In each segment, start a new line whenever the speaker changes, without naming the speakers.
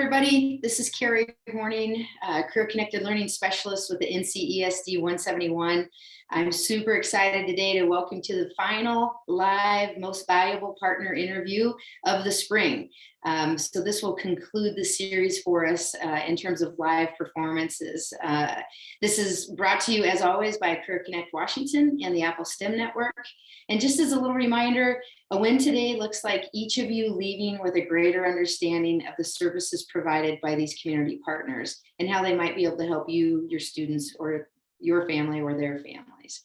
everybody. This is Carrie. Good morning, Career Connected Learning Specialist with the NCESD 171. I'm super excited today to welcome to the final live Most Valuable Partner interview of the spring. So this will conclude the series for us in terms of live performances. This is brought to you, as always, by Career Connect Washington and the Apple STEM Network. And just as a little reminder, a win today looks like each of you leaving with a greater understanding of the services provided by these community partners and how they might be able to help you, your students, or your family or their families.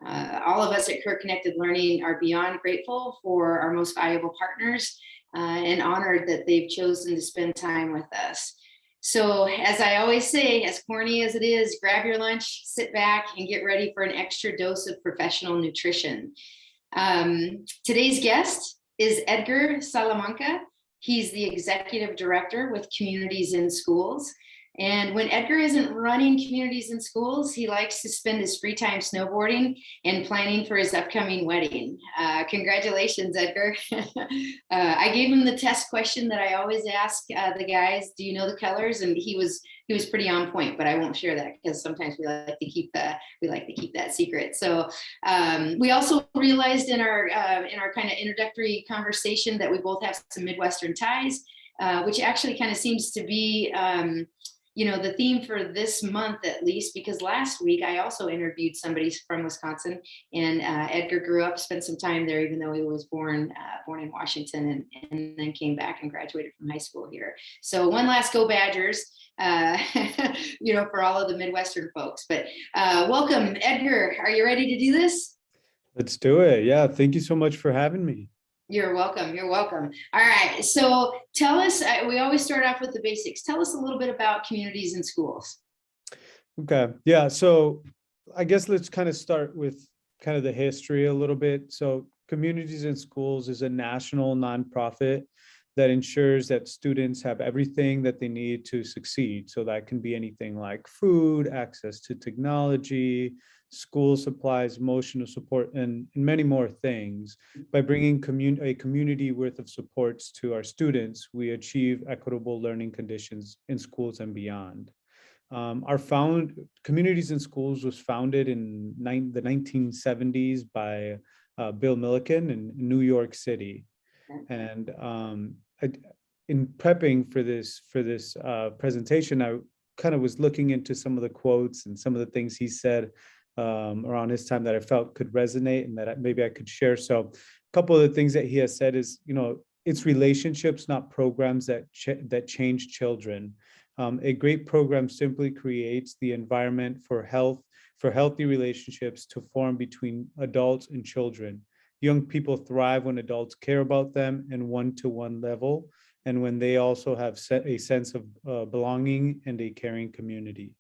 All of us at Career Connected Learning are beyond grateful for our most valuable partners and honored that they've chosen to spend time with us. So as I always say, as corny as it is, grab your lunch, sit back, and get ready for an extra dose of professional nutrition. Today's guest is Edgar Salamanca. He's the executive director with Communities in Schools. And when Edgar isn't running Communities in Schools, he likes to spend his free time snowboarding and planning for his upcoming wedding. Congratulations, Edgar. I gave him the test question that I always ask the guys, do you know the colors? And he was pretty on point, but I won't share that because sometimes we like to keep that secret. So we also realized in our kind of introductory conversation that we both have some Midwestern ties, which actually kind of seems to be the theme for this month, at least, because last week I also interviewed somebody from Wisconsin, and Edgar grew up, spent some time there, even though he was born in Washington, and then came back and graduated from high school here. So one last go Badgers, for all of the Midwestern folks. But welcome, Edgar. Are you ready to do this?
Let's do it. Yeah. Thank you so much for having me.
You're welcome. You're welcome. All right. So tell us, we always start off with the basics. Tell us a little bit about Communities in Schools.
Okay. Yeah. So I guess let's kind of start with kind of the history a little bit. So Communities in Schools is a national nonprofit that ensures that students have everything that they need to succeed. So that can be anything like food, access to technology, school supplies, emotional support, and many more things. By bringing a community worth of supports to our students, we achieve equitable learning conditions in schools and beyond. Communities in Schools was founded in the 1970s by Bill Milliken in New York City. And in prepping for this presentation, I kind of was looking into some of the quotes and some of the things he said around his time that I felt could resonate and that maybe I could share. So a couple of the things that he has said is, it's relationships, not programs that change children. A great program simply creates the environment for healthy relationships to form between adults and children. Young people thrive when adults care about them in one-to-one level, and when they also have a sense of belonging and a caring community.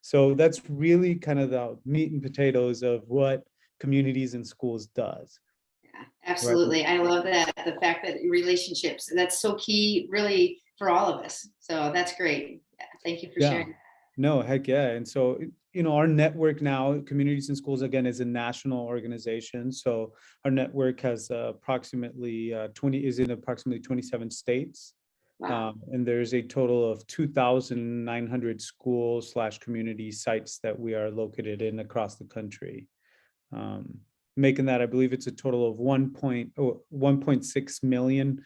So that's really kind of the meat and potatoes of what Communities in Schools does.
Yeah, absolutely. Right. I love that. The fact that relationships, that's so key really for all of us. So that's great. Thank you for sharing.
No, heck yeah. And so, our network now, Communities in Schools, again, is a national organization. So our network has approximately 27 states. Wow. And there's a total of 2,900 schools/community sites that we are located in across the country. Making that, I believe it's a total of 1.6 million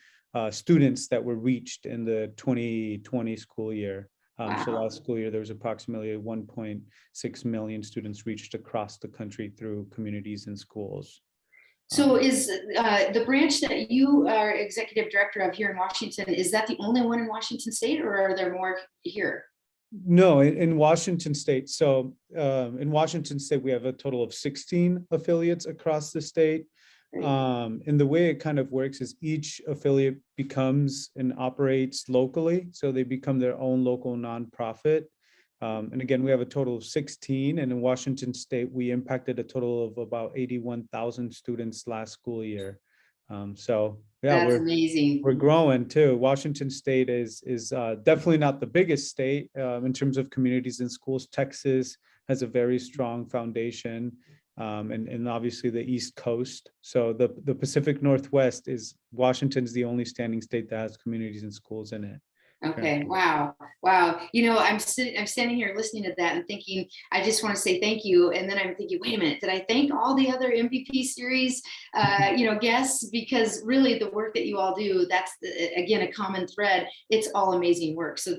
students that were reached in the 2020 school year. Wow. So last school year, there was approximately 1.6 million students reached across the country through Communities in Schools.
So is the branch that you are executive director of here in Washington, is that the only one in Washington State, or are there more here?
No, in Washington State. So in Washington State, we have a total of 16 affiliates across the state. And the way it kind of works is each affiliate becomes and operates locally. So they become their own local nonprofit. And again, we have a total of 16. And in Washington State, we impacted a total of about 81,000 students last school year. So yeah,
that's amazing.
We're growing too. Washington State is definitely not the biggest state in terms of Communities in Schools. Texas has a very strong foundation. And obviously the East Coast. So the Pacific Northwest is Washington's the only standing state that has Communities in Schools in it.
Okay. Wow. Wow. You know, I'm standing here listening to that and thinking, I just want to say thank you. And then I'm thinking, wait a minute, did I thank all the other MVP series, guests? Because really the work that you all do, that's again, a common thread. It's all amazing work. So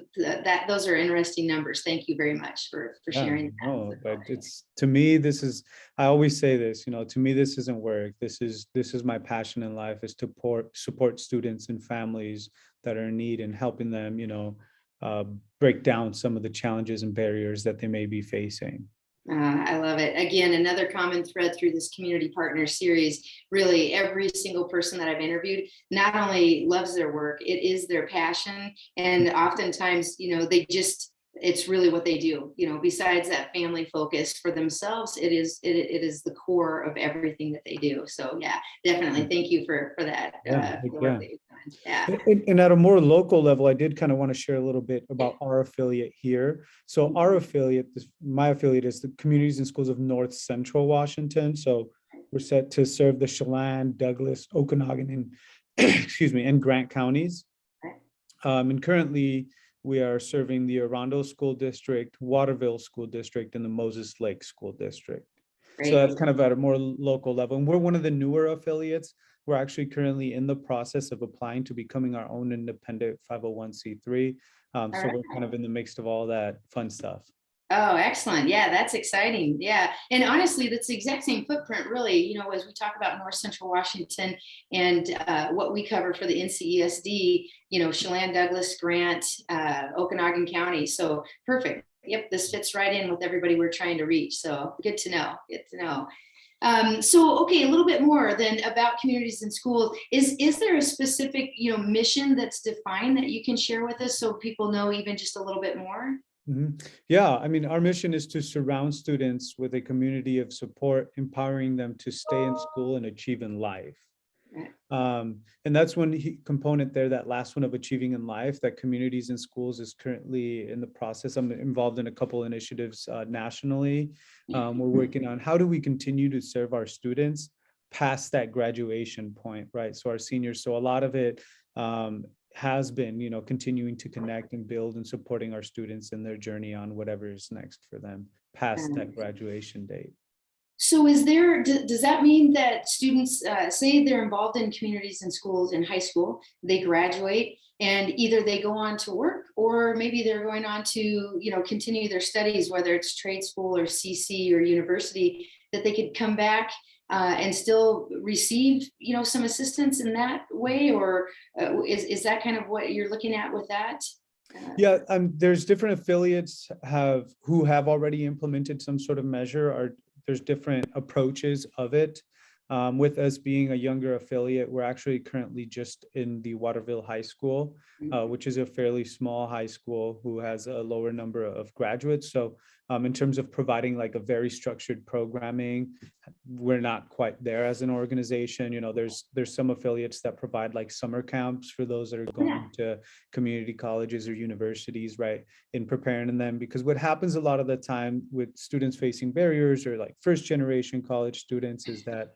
those are interesting numbers. Thank you very much for
Yeah,
sharing
no,
that.
but it's, to me, this is, I always say this, to me, this isn't work. This is my passion in life, is to support students and families that are in need, and helping them, break down some of the challenges and barriers that they may be facing.
I love it. Again, another common thread through this community partner series. Really, every single person that I've interviewed not only loves their work, it is their passion. And oftentimes, it's really what they do. Besides that family focus for themselves, it is the core of everything that they do. So yeah, definitely. Thank you for that.
Yeah,
The work
yeah.
that you've done. Yeah.
And at a more local level, I did kind of want to share a little bit about our affiliate here. So our affiliate, my affiliate, is the Communities and Schools of North Central Washington. So we're set to serve the Chelan, Douglas, Okanagan, and excuse me, and Grant counties. And currently we are serving the Arundel School District, Waterville School District, and the Moses Lake School District.
Great.
So that's kind of at a more local level. And we're one of the newer affiliates. We're actually currently in the process of applying to becoming our own independent 501c3. So we're kind of in the mix of all that fun stuff.
Oh, excellent. Yeah, that's exciting. Yeah. And honestly, that's the exact same footprint, really, as we talk about North Central Washington and what we cover for the NCESD, Chelan, Douglas, Grant, Okanagan County. So perfect. Yep, this fits right in with everybody we're trying to reach. So good to know. Good to know. So, okay, a little bit more then about communities and schools. Is there a specific, mission that's defined that you can share with us so people know even just a little bit more?
Yeah, I mean, our mission is to surround students with a community of support, empowering them to stay in school and achieve in life. And that's one component there, that last one of achieving in life, that Communities and Schools is currently in the process. I'm involved in a couple initiatives nationally. We're working on how do we continue to serve our students past that graduation point, right? So our seniors, so a lot of it has been, continuing to connect and build and supporting our students in their journey on whatever is next for them past that graduation date.
So does that mean that students, say they're involved in communities and schools in high school, they graduate and either they go on to work or maybe they're going on to, continue their studies, whether it's trade school or CC or university, that they could come back and still receive, some assistance in that way? Or is that kind of what you're looking at with that?
Yeah, there's different affiliates who have already implemented some sort of measure. There's different approaches of it. With us being a younger affiliate, we're actually currently just in the Waterville High School, which is a fairly small high school who has a lower number of graduates. So in terms of providing like a very structured programming, we're not quite there as an organization. There's some affiliates that provide like summer camps for those that are going to community colleges or universities, right, in preparing them. Because what happens a lot of the time with students facing barriers or like first generation college students is that,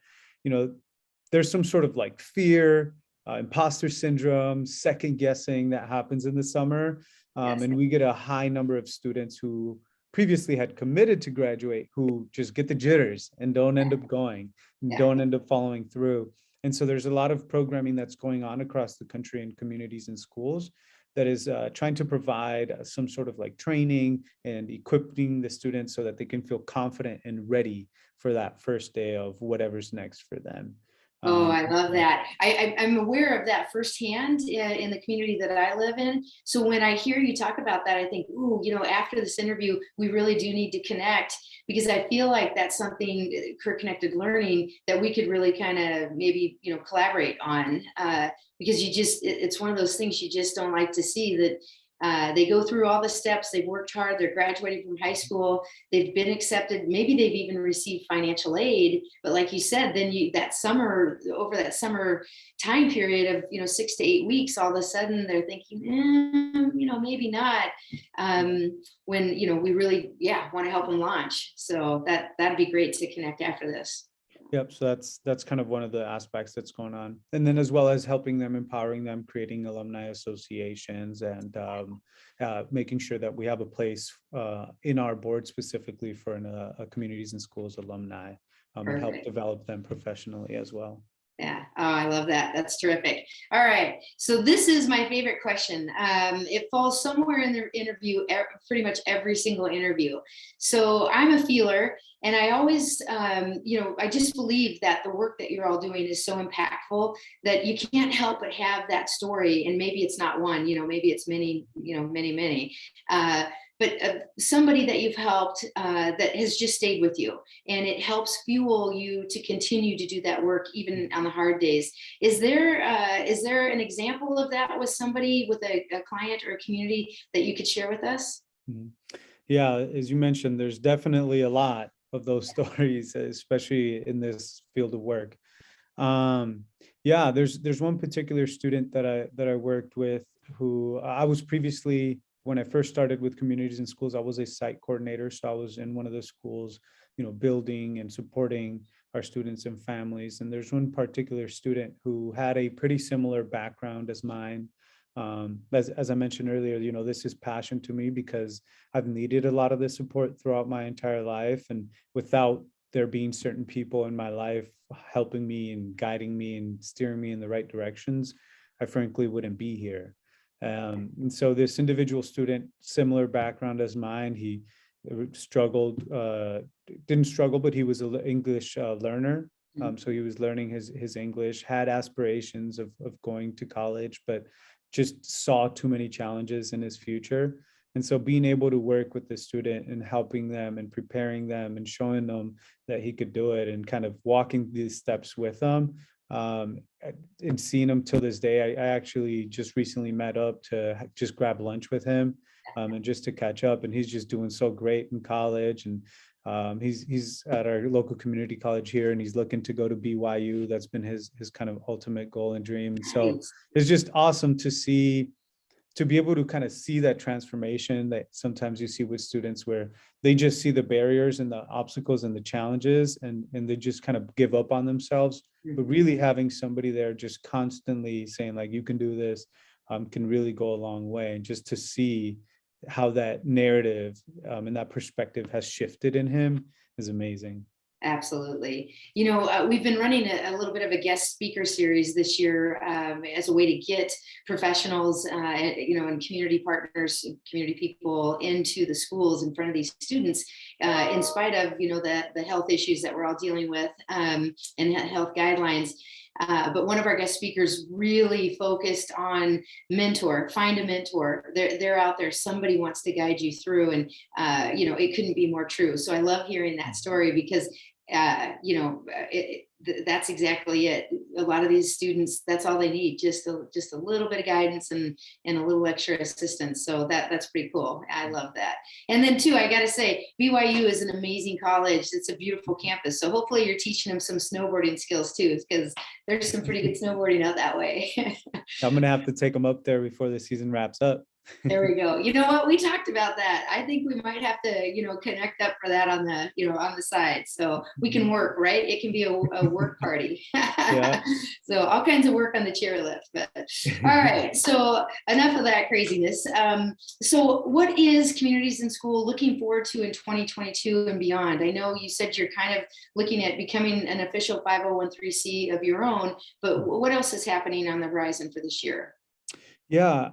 there's some sort of like fear, imposter syndrome, second guessing that happens in the summer. And we get a high number of students who previously had committed to graduate who just get the jitters and don't end up going, and don't end up following through. And so there's a lot of programming that's going on across the country in communities and schools that is trying to provide some sort of like training and equipping the students so that they can feel confident and ready for that first day of whatever's next for them.
Oh, I love that. I'm aware of that firsthand in the community that I live in. So when I hear you talk about that, I think, ooh, after this interview, we really do need to connect, because I feel like that's something, career connected learning, that we could really kind of maybe, collaborate on, because it's one of those things you just don't like to see, that they go through all the steps, they've worked hard, they're graduating from high school, they've been accepted, maybe they've even received financial aid, but like you said, then over that summer time period of 6 to 8 weeks, all of a sudden they're thinking, maybe not, when we really want to help them launch. So that'd be great to connect after this.
Yep. So that's kind of one of the aspects that's going on. And then as well as helping them, empowering them, creating alumni associations, and making sure that we have a place in our board specifically for a communities and schools alumni, and help
Perfect.
develop them professionally as well.
Yeah. Oh, I love that. That's terrific. All right. So this is my favorite question. It falls somewhere in the interview, pretty much every single interview. So I'm a feeler, and I always, I just believe that the work that you're all doing is so impactful that you can't help but have that story. And maybe it's not one, maybe it's many, many. But somebody that you've helped that has just stayed with you, and it helps fuel you to continue to do that work even on the hard days. Is there an example of that with somebody, with a client or a community that you could share with us?
Mhm. Yeah, as you mentioned, there's definitely a lot of those stories, especially in this field of work. Um, yeah, there's one particular student that I worked with who I was previously, when I first started with communities and schools, I was a site coordinator. So I was in one of the schools, building and supporting our students and families. And there's one particular student who had a pretty similar background as mine. As I mentioned earlier, this is passion to me because I've needed a lot of this support throughout my entire life. And without there being certain people in my life helping me and guiding me and steering me in the right directions, I frankly wouldn't be here. And so this individual student, similar background as mine, he struggled, didn't struggle, but he was an English learner. So he was learning his English, had aspirations of going to college, but just saw too many challenges in his future. And so being able to work with the student and helping them and preparing them and showing them that he could do it and kind of walking these steps with them, and seeing him till this day. I actually just recently met up to just grab lunch with him, and just to catch up. And he's just doing so great in college. And he's at our local community college here, and he's looking to go to BYU. That's been his kind of ultimate goal and dream. And so
Nice.
it's just awesome to be able to kind of see that transformation that sometimes you see with students, where they just see the barriers and the obstacles and the challenges, and they just kind of give up on themselves. But really having somebody there just constantly saying like, you can do this, can really go a long way. And just to see how that narrative, and that perspective has shifted in him is amazing.
Absolutely. We've been running a little bit of a guest speaker series this year, as a way to get professionals, and community partners, community people into the schools in front of these students, in spite of, the health issues that we're all dealing with, and health guidelines. But one of our guest speakers really focused on find a mentor. They're out there. Somebody wants to guide you through, and it couldn't be more true. So I love hearing that story because that's exactly it. A lot of these students, that's all they need, just a little bit of guidance and a little extra assistance. So that's pretty cool. I love that. And then too, I got to say, BYU is an amazing college. It's a beautiful campus. So hopefully you're teaching them some snowboarding skills too, because there's some pretty good snowboarding out that way.
I'm gonna have to take them up there before the season wraps up.
There we go. You know what? We talked about that. I think we might have to, connect up for that on the side. So we can work, right? It can be a work party.
Yeah.
So all kinds of work on the chairlift. But all right. So enough of that craziness. So what is Communities in School looking forward to in 2022 and beyond? I know you said you're kind of looking at becoming an official 501(c) of your own, but what else is happening on the horizon for this year?
Yeah,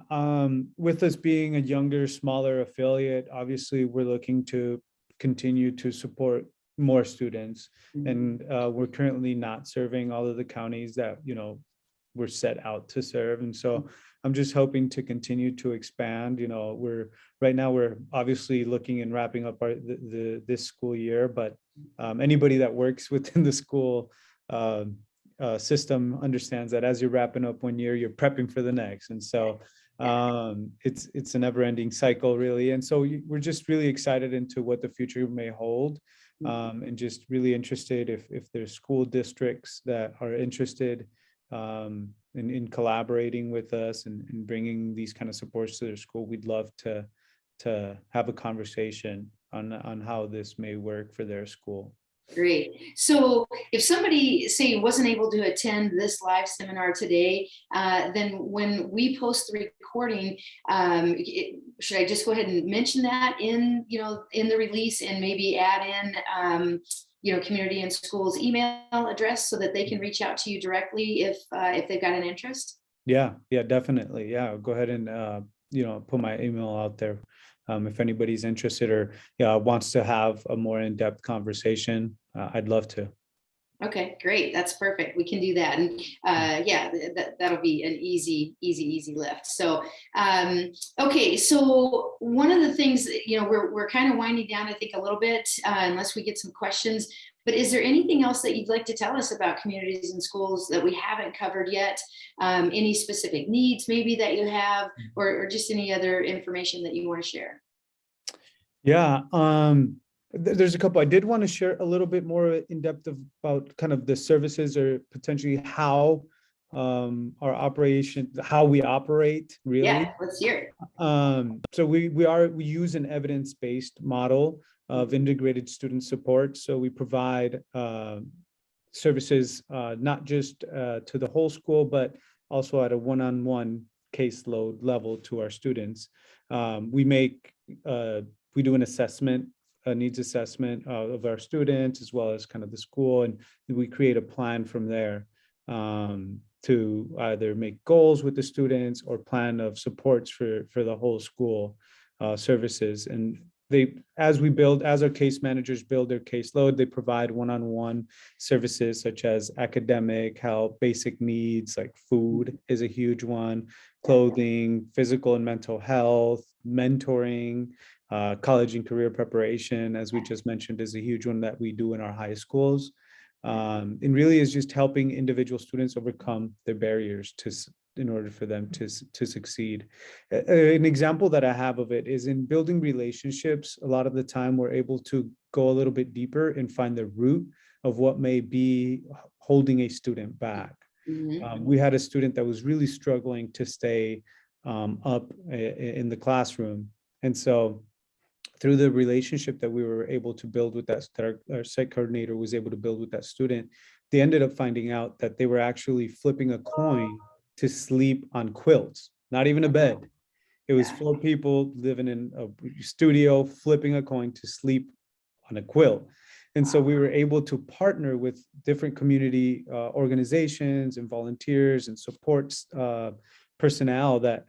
with us being a younger, smaller affiliate, obviously we're looking to continue to support more students. And we're currently not serving all of the counties that, we're set out to serve. And so I'm just hoping to continue to expand. Right now we're obviously looking and wrapping up this school year, but anybody that works within the school system understands that as you're wrapping up one year, you're prepping for the next. And so it's a never-ending cycle, really. And so we're just really excited into what the future may hold, and just really interested if there's school districts that are interested in collaborating with us and bringing these kind of supports to their school. We'd love to have a conversation on how this may work for their school.
Great. So if somebody, say, wasn't able to attend this live seminar today, then when we post the recording, should I just go ahead and mention that in, in the release, and maybe add in, community and schools email address so that they can reach out to you directly if they've got an interest?
Yeah, definitely. Yeah, go ahead and put my email out there. If anybody's interested or wants to have a more in-depth conversation, I'd love to.
Okay, great. That's perfect. We can do that. And yeah, that'll be an easy lift. So, okay. So one of the things, we're kind of winding down, I think, a little bit, unless we get some questions, but is there anything else that you'd like to tell us about communities and schools that we haven't covered yet? Any specific needs maybe that you have, or just any other information that you want to share?
Yeah. There's a couple. I did want to share a little bit more in depth about kind of the services or potentially how our operation, how we operate really.
Yeah, let's hear it.
So we use an evidence-based model of integrated student support. So we provide services not just to the whole school, but also at a one-on-one caseload level to our students. We do an assessment, a needs assessment of our students, as well as kind of the school, and we create a plan from there to either make goals with the students or plan of supports for the whole school services. And as our case managers build their caseload, they provide one-on-one services such as academic help, basic needs like food is a huge one, clothing, physical and mental health, mentoring, college and career preparation, as we just mentioned, is a huge one that we do in our high schools. And really is just helping individual students overcome their barriers in order for them to succeed. An example that I have of it is in building relationships. A lot of the time we're able to go a little bit deeper and find the root of what may be holding a student back. We had a student that was really struggling to stay up in the classroom. And so through the relationship that we were able to build with that our site coordinator was able to build with that student, they ended up finding out that they were actually flipping a coin to sleep on quilts, not even a bed. It was 4 people living in a studio, flipping a coin to sleep on a quilt. And so we were able to partner with different community organizations and volunteers and supports personnel that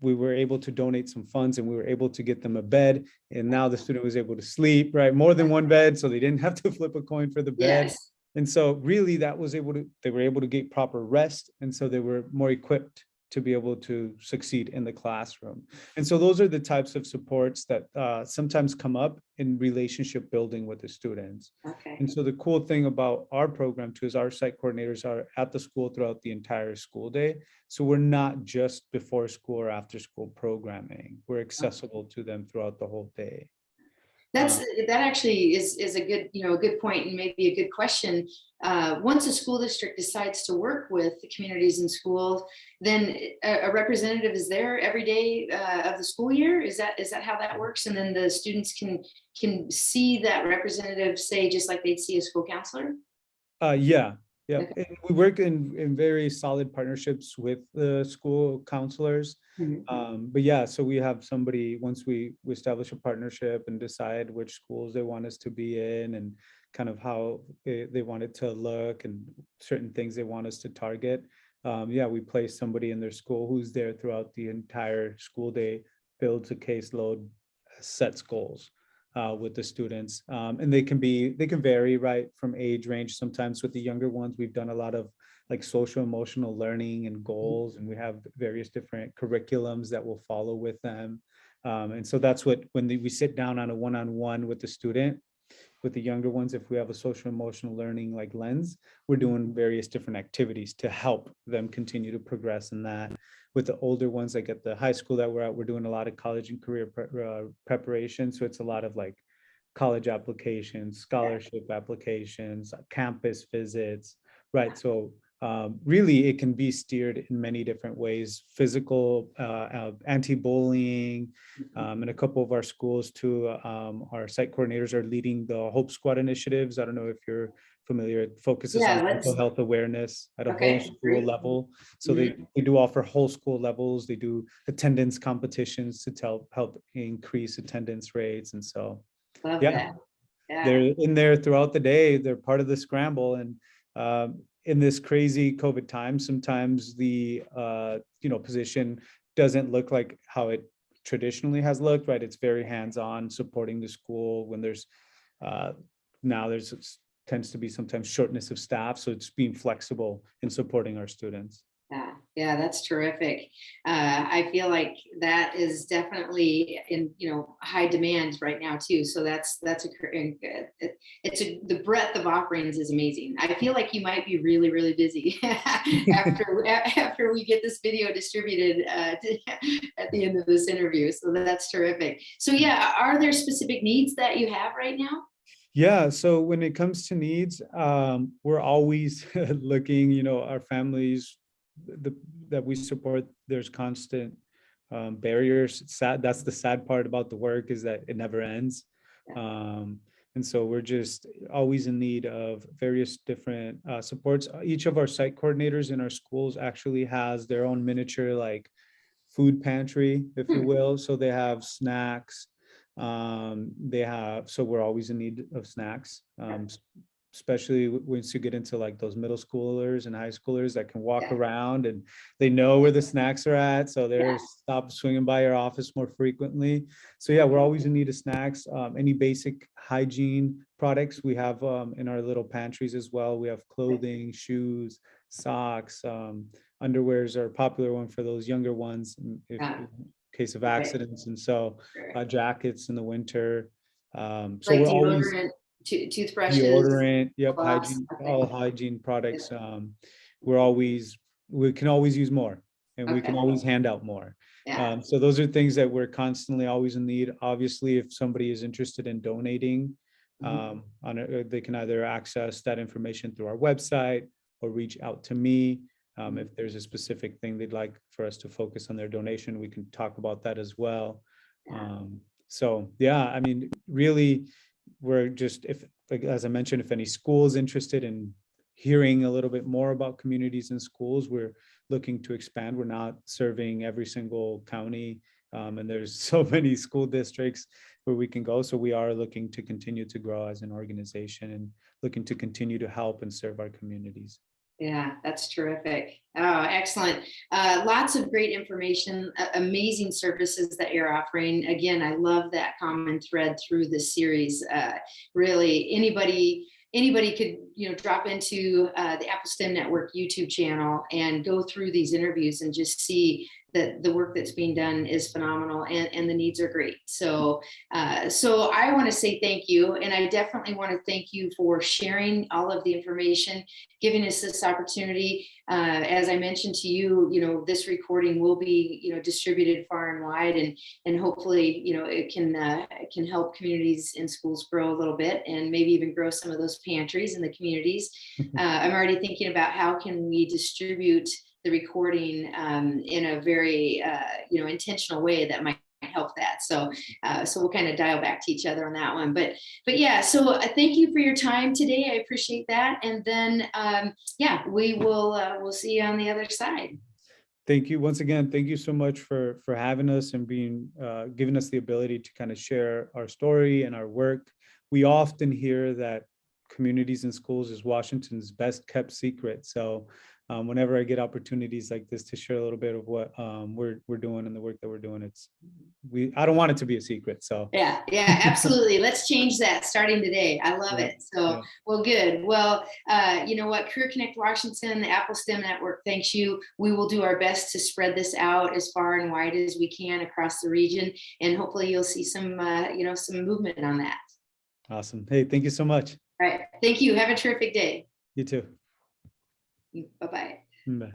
we were able to donate some funds, and we were able to get them a bed. And now the student was able to sleep, right? More than one bed, so they didn't have to flip a coin for the bed.
Yes.
And so really they were able to get proper rest. And so they were more equipped to be able to succeed in the classroom. And so those are the types of supports that sometimes come up in relationship building with the students.
Okay.
And so the cool thing about our program too is our site coordinators are at the school throughout the entire school day. So we're not just before school or after school programming. We're accessible to them throughout the whole day.
That actually is a good, a good point, and maybe a good question. Once a school district decides to work with the communities and schools, then a representative is there every day of the school year. Is that how that works? And then the students can see that representative, say, just like they'd see a school counselor.
Yeah.
Okay.
And we work in very solid partnerships with the school counselors. But yeah, so we have somebody, once we establish a partnership and decide which schools they want us to be in and kind of how they want it to look and certain things they want us to target. Yeah, we place somebody in their school who's there throughout the entire school day, builds a caseload, sets goals with the students. And they can vary, right, from age range. Sometimes with the younger ones, we've done a lot of like social emotional learning and goals, and we have various different curriculums that will follow with them. And so that's what, when we sit down on a one-on-one with the student, with the younger ones, if we have a social emotional learning like lens, we're doing various different activities to help them continue to progress in that. With the older ones, like at the high school that we're at, we're doing a lot of college and career preparation. So it's a lot of like college applications, scholarship applications, campus visits, right? So really it can be steered in many different ways: physical, anti-bullying, and a couple of our schools too. Our site coordinators are leading the Hope Squad initiatives. I don't know if you're familiar. It focuses on mental health awareness at a whole school level. So they do offer whole school levels. They do attendance competitions to help increase attendance rates. And so, yeah, they're in there throughout the day. They're part of the scramble. And in this crazy COVID time, sometimes the position doesn't look like how it traditionally has looked, right? It's very hands-on, supporting the school. When there's now tends to be sometimes shortness of staff, so it's being flexible in supporting our students.
Yeah, that's terrific. I feel like that is definitely in high demand right now too. So the breadth of offerings is amazing. I feel like you might be really, really busy after we get this video distributed at the end of this interview. So that's terrific. So yeah, are there specific needs that you have right now?
Yeah, so when it comes to needs, we're always looking, our families that we support, there's constant barriers. It's sad. That's the sad part about the work, is that it never ends. And so we're just always in need of various different supports. Each of our site coordinators in our schools actually has their own miniature food pantry, if you will. So they have snacks. So we're always in need of snacks, especially once you get into those middle schoolers and high schoolers that can walk around and they know where the snacks are at. So they're stop swinging by your office more frequently. So yeah, we're always in need of snacks. Any basic hygiene products we have in our little pantries as well. We have clothing, shoes, socks, underwears are a popular one for those younger ones in case of accidents. And so jackets in the winter. So we're always
toothbrushes,
deodorant, hygiene, all hygiene products. We can always use more, and we can always hand out more. So those are things that we're constantly always in need. Obviously, if somebody is interested in donating, they can either access that information through our website or reach out to me. If there's a specific thing they'd like for us to focus on their donation, we can talk about that as well. So yeah, I mean, really, we're just, as I mentioned, if any school is interested in hearing a little bit more about communities and schools, we're looking to expand. We're not serving every single county, and there's so many school districts where we can go. So we are looking to continue to grow as an organization and looking to continue to help and serve our communities.
Yeah, that's terrific. Oh, excellent. Lots of great information, amazing services that you're offering. Again, I love that common thread through this series. Really, anybody could, drop into the Apple STEM Network YouTube channel and go through these interviews and just see that the work that's being done is phenomenal and the needs are great. So I want to say thank you. And I definitely want to thank you for sharing all of the information, giving us this opportunity. As I mentioned to you, this recording will be, distributed far and wide, and hopefully, it can help communities and schools grow a little bit, and maybe even grow some of those pantries in the communities. I'm already thinking about how can we distribute the recording in a very intentional way that might help that. So we'll kind of dial back to each other on that one. But yeah, so thank you for your time today. I appreciate that. And then we'll see you on the other side.
Thank you once again. Thank you so much for having us and giving us the ability to kind of share our story and our work. We often hear that communities and schools is Washington's best kept secret. So whenever I get opportunities like this to share a little bit of what we're doing and the work that we're doing, I don't want it to be a secret. So
yeah, absolutely. Let's change that starting today. I love it. So, well, good. Well, you know what? Career Connect Washington, the Apple STEM Network, thanks you. We will do our best to spread this out as far and wide as we can across the region, and hopefully you'll see some movement on that.
Awesome. Hey, thank you so much.
All right. Thank you. Have a terrific day.
You too.
Bye-bye.
Bye.